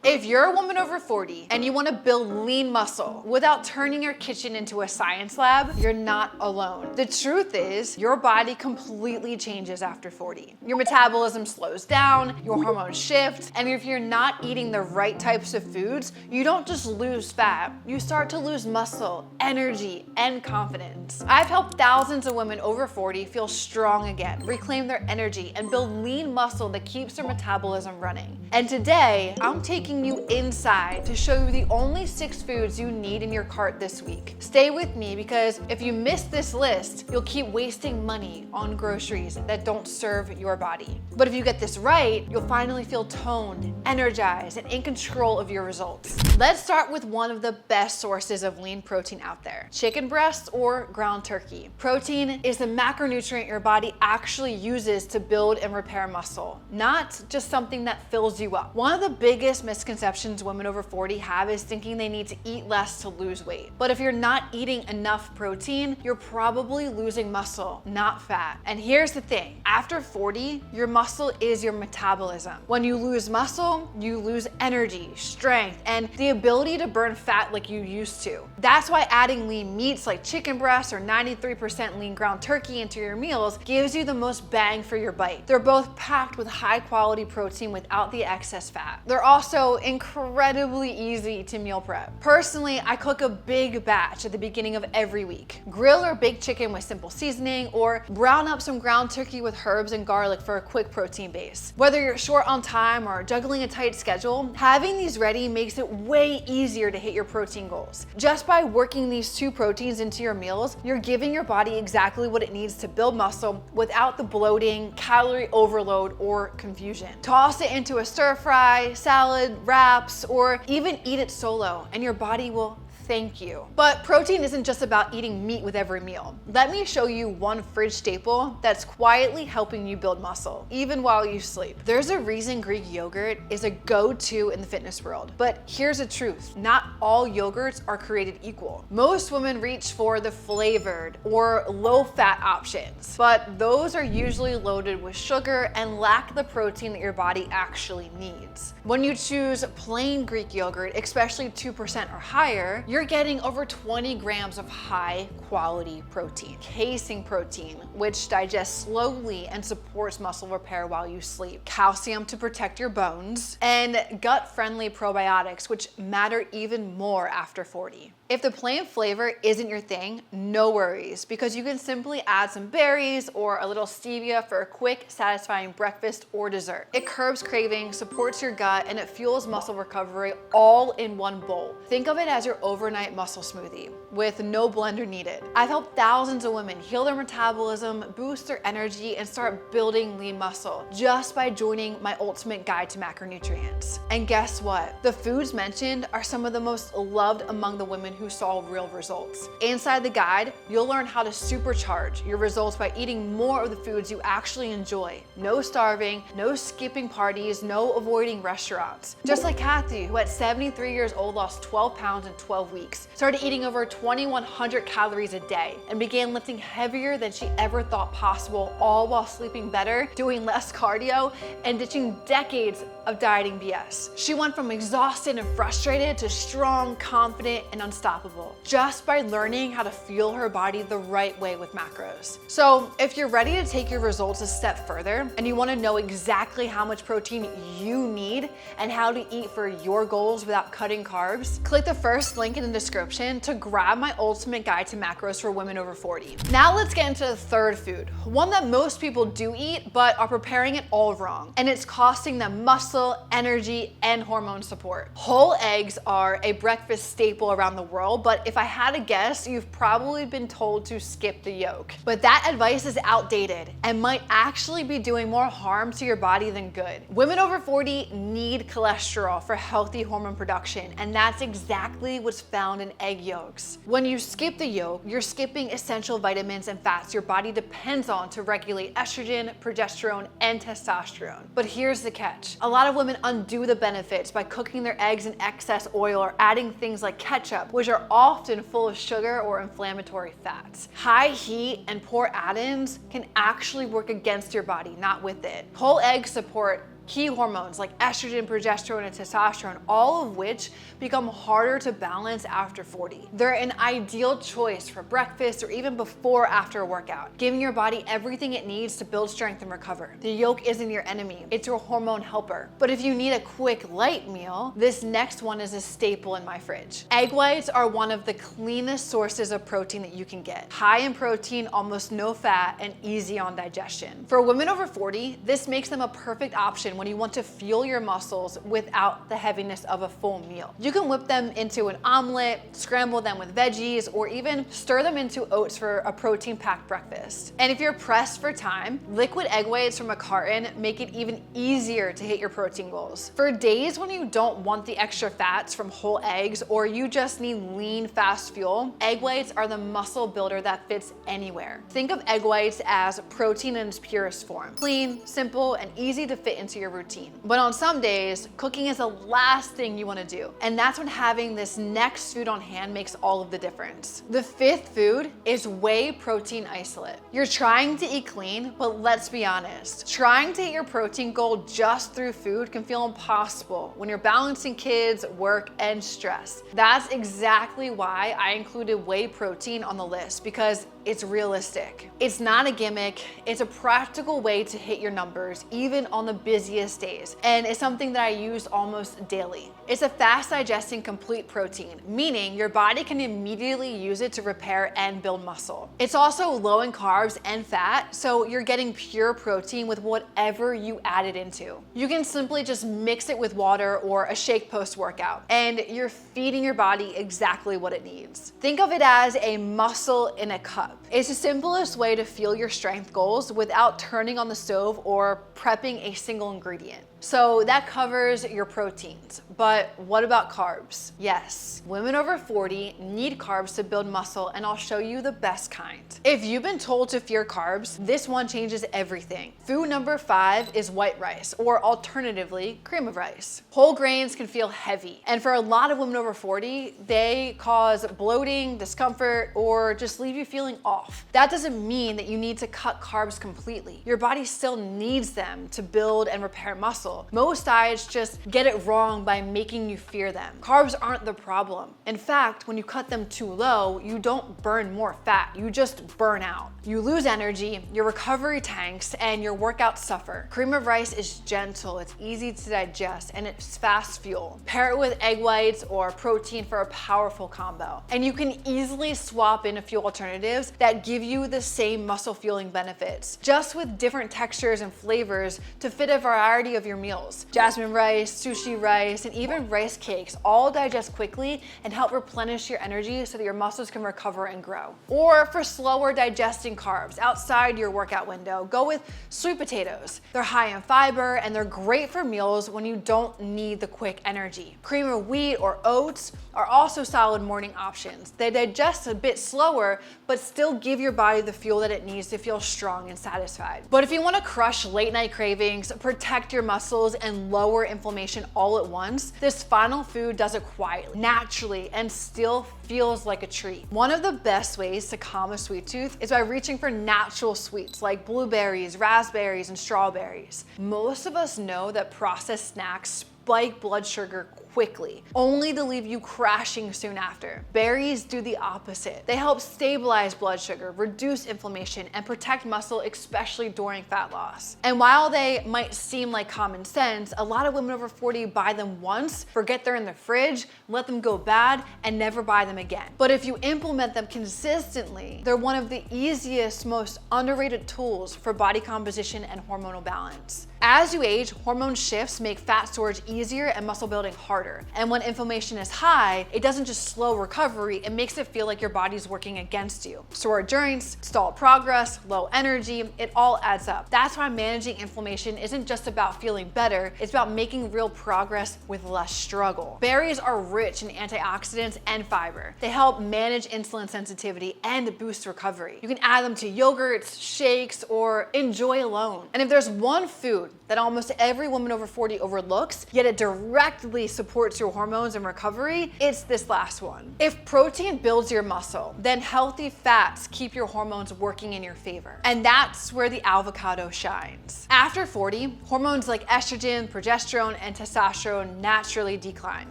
If you're a woman over 40 and you want to build lean muscle without turning your kitchen into a science lab, you're not alone. The truth is, your body completely changes after 40. Your metabolism slows down, your hormones shift, and if you're not eating the right types of foods, you don't just lose fat, you start to lose muscle, energy, and confidence. I've helped thousands of women over 40 feel strong again, reclaim their energy, and build lean muscle that keeps their metabolism running. And today, I'm taking you inside to show you the only 6 foods you need in your cart this week. Stay with me because if you miss this list, you'll keep wasting money on groceries that don't serve your body. But if you get this right, you'll finally feel toned, energized, and in control of your results. Let's start with one of the best sources of lean protein out there: chicken breasts or ground turkey. Protein is the macronutrient your body actually uses to build and repair muscle, not just something that fills you up. One of the biggest misconceptions women over 40 have is thinking they need to eat less to lose weight. But if you're not eating enough protein, you're probably losing muscle, not fat. And here's the thing, after 40, your muscle is your metabolism. When you lose muscle, you lose energy, strength, and the ability to burn fat like you used to. That's why adding lean meats like chicken breasts or 93% lean ground turkey into your meals gives you the most bang for your bite. They're both packed with high quality protein without the excess fat. They're also incredibly easy to meal prep. Personally, I cook a big batch at the beginning of every week. Grill or bake chicken with simple seasoning, or brown up some ground turkey with herbs and garlic for a quick protein base. Whether you're short on time or juggling a tight schedule, having these ready makes it way easier to hit your protein goals. Just by working these 2 proteins into your meals, you're giving your body exactly what it needs to build muscle without the bloating, calorie overload, or confusion. Toss it into a stir fry, salad, wraps, or even eat it solo, and your body will thank you. But protein isn't just about eating meat with every meal. Let me show you one fridge staple that's quietly helping you build muscle, even while you sleep. There's a reason Greek yogurt is a go-to in the fitness world, but here's the truth. Not all yogurts are created equal. Most women reach for the flavored or low-fat options, but those are usually loaded with sugar and lack the protein that your body actually needs. When you choose plain Greek yogurt, especially 2% or higher, you're getting over 20 grams of high quality protein. Casein protein, which digests slowly and supports muscle repair while you sleep. Calcium to protect your bones, and gut-friendly probiotics, which matter even more after 40. If the plain flavor isn't your thing, no worries, because you can simply add some berries or a little stevia for a quick, satisfying breakfast or dessert. It curbs cravings, supports your gut, and it fuels muscle recovery all in one bowl. Think of it as your overnight muscle smoothie with no blender needed. I've helped thousands of women heal their metabolism, boost their energy, and start building lean muscle just by joining my ultimate guide to macronutrients. And guess what? The foods mentioned are some of the most loved among the women who saw real results. Inside the guide, you'll learn how to supercharge your results by eating more of the foods you actually enjoy. No starving, no skipping parties, no avoiding restaurants. Just like Kathy, who at 73 years old lost 12 pounds in 12 weeks, started eating over 2,100 calories a day, and began lifting heavier than she ever thought possible, all while sleeping better, doing less cardio, and ditching decades of dieting BS. She went from exhausted and frustrated to strong, confident, and unstoppable, just by learning how to fuel her body the right way with macros. So if you're ready to take your results a step further, and you want to know exactly how much protein you need and how to eat for your goals without cutting carbs, click the first link in the description to grab my ultimate guide to macros for women over 40. Now let's get into the third food, one that most people do eat but are preparing it all wrong, and it's costing them muscle, energy, and hormone support. Whole eggs are a breakfast staple around the world, but if I had to guess, you've probably been told to skip the yolk. But that advice is outdated and might actually be doing more harm to your body than good. Women over 40 need cholesterol for healthy hormone production, and that's exactly what's found in egg yolks. When you skip the yolk, you're skipping essential vitamins and fats your body depends on to regulate estrogen, progesterone, and testosterone. But here's the catch. A lot of women undo the benefits by cooking their eggs in excess oil or adding things like ketchup, which are often full of sugar or inflammatory fats. High heat and poor add-ins can actually work against your body, not with it. Whole eggs support key hormones like estrogen, progesterone, and testosterone, all of which become harder to balance after 40. They're an ideal choice for breakfast or even before or after a workout, giving your body everything it needs to build strength and recover. The yolk isn't your enemy, it's your hormone helper. But if you need a quick, light meal, this next one is a staple in my fridge. Egg whites are one of the cleanest sources of protein that you can get. High in protein, almost no fat, and easy on digestion. For women over 40, this makes them a perfect option when you want to fuel your muscles without the heaviness of a full meal. You can whip them into an omelet, scramble them with veggies, or even stir them into oats for a protein-packed breakfast. And if you're pressed for time, liquid egg whites from a carton make it even easier to hit your protein goals. For days when you don't want the extra fats from whole eggs or you just need lean, fast fuel, egg whites are the muscle builder that fits anywhere. Think of egg whites as protein in its purest form. Clean, simple, and easy to fit into your routine. But on some days, cooking is the last thing you want to do. And that's when having this next food on hand makes all of the difference. The fifth food is whey protein isolate. You're trying to eat clean, but let's be honest, trying to hit your protein goal just through food can feel impossible when you're balancing kids, work, and stress. That's exactly why I included whey protein on the list, because it's realistic. It's not a gimmick, it's a practical way to hit your numbers, even on the busiest days. And it's something that I use almost daily. It's a fast digesting complete protein, meaning your body can immediately use it to repair and build muscle. It's also low in carbs and fat, so you're getting pure protein with whatever you add it into. You can simply just mix it with water or a shake post-workout, and you're feeding your body exactly what it needs. Think of it as a muscle in a cup. It's the simplest way to fuel your strength goals without turning on the stove or prepping a single ingredient. So that covers your proteins, but what about carbs? Yes, women over 40 need carbs to build muscle, and I'll show you the best kind. If you've been told to fear carbs, this one changes everything. Food number 5 is white rice, or alternatively, cream of rice. Whole grains can feel heavy, and for a lot of women over 40, they cause bloating, discomfort, or just leave you feeling off. That doesn't mean that you need to cut carbs completely. Your body still needs them to build and repair muscle. Most diets just get it wrong by making you fear them. Carbs aren't the problem. In fact, when you cut them too low, you don't burn more fat, you just burn out. You lose energy, your recovery tanks, and your workouts suffer. Cream of rice is gentle, it's easy to digest, and it's fast fuel. Pair it with egg whites or protein for a powerful combo. And you can easily swap in a few alternatives that give you the same muscle fueling benefits, just with different textures and flavors to fit a variety of your meals. Jasmine rice, sushi rice, and even rice cakes all digest quickly and help replenish your energy so that your muscles can recover and grow. Or for slower digesting carbs outside your workout window, go with sweet potatoes. They're high in fiber and they're great for meals when you don't need the quick energy. Cream of wheat or oats are also solid morning options. They digest a bit slower, but still give your body the fuel that it needs to feel strong and satisfied. But if you want to crush late night cravings, protect your muscles, and lower inflammation all at once, this final food does it quietly, naturally, and still feels like a treat. One of the best ways to calm a sweet tooth is by reaching for natural sweets like blueberries, raspberries, and strawberries. Most of us know that processed snacks spike blood sugar quickly, only to leave you crashing soon after. Berries do the opposite. They help stabilize blood sugar, reduce inflammation, and protect muscle, especially during fat loss. And while they might seem like common sense, a lot of women over 40 buy them once, forget they're in the fridge, let them go bad, and never buy them again. But if you implement them consistently, they're one of the easiest, most underrated tools for body composition and hormonal balance. As you age, hormone shifts make fat storage easier and muscle building harder. And when inflammation is high, it doesn't just slow recovery, it makes it feel like your body's working against you. Sore joints, stalled progress, low energy, it all adds up. That's why managing inflammation isn't just about feeling better, it's about making real progress with less struggle. Berries are rich in antioxidants and fiber. They help manage insulin sensitivity and boost recovery. You can add them to yogurts, shakes, or enjoy alone. And if there's one food that almost every woman over 40 overlooks, yet it directly supports your hormones and recovery, it's this last one. If protein builds your muscle, then healthy fats keep your hormones working in your favor. And that's where the avocado shines. After 40, hormones like estrogen, progesterone, and testosterone naturally decline.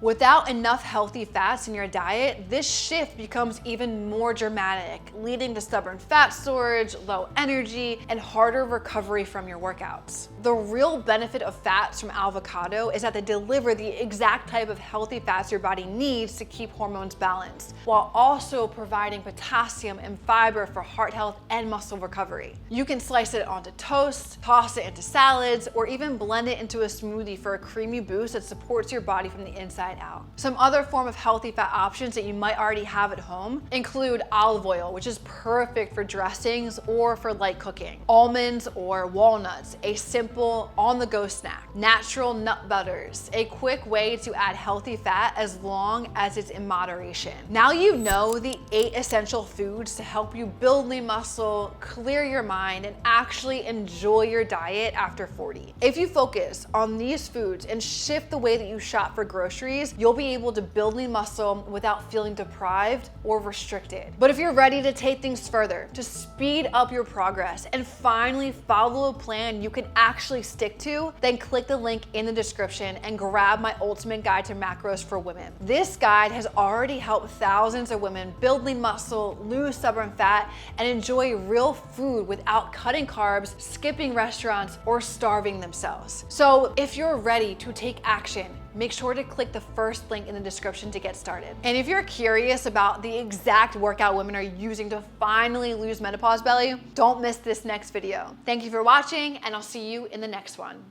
Without enough healthy fats in your diet, this shift becomes even more dramatic, leading to stubborn fat storage, low energy, and harder recovery from your workouts. The real benefit of fats from avocado is that they deliver the exact type of healthy fats your body needs to keep hormones balanced, while also providing potassium and fiber for heart health and muscle recovery. You can slice it onto toast, toss it into salads, or even blend it into a smoothie for a creamy boost that supports your body from the inside out. Some other form of healthy fat options that you might already have at home include olive oil, which is perfect for dressings or for light cooking, almonds or walnuts, a simple on-the-go snack, natural nut butters, a quick way to add healthy fat as long as it's in moderation. Now you know the 8 essential foods to help you build lean muscle, clear your mind, and actually enjoy your diet after 40. If you focus on these foods and shift the way that you shop for groceries, you'll be able to build lean muscle without feeling deprived or restricted. But if you're ready to take things further, to speed up your progress, and finally follow a plan you can actually stick to, then click the link in the description and grab my ultimate guide to macros for women. This guide has already helped thousands of women build lean muscle, lose stubborn fat, and enjoy real food without cutting carbs, skipping restaurants, or starving themselves. So if you're ready to take action, make sure to click the first link in the description to get started. And if you're curious about the exact workout women are using to finally lose menopause belly, don't miss this next video. Thank you for watching, and I'll see you in the next one.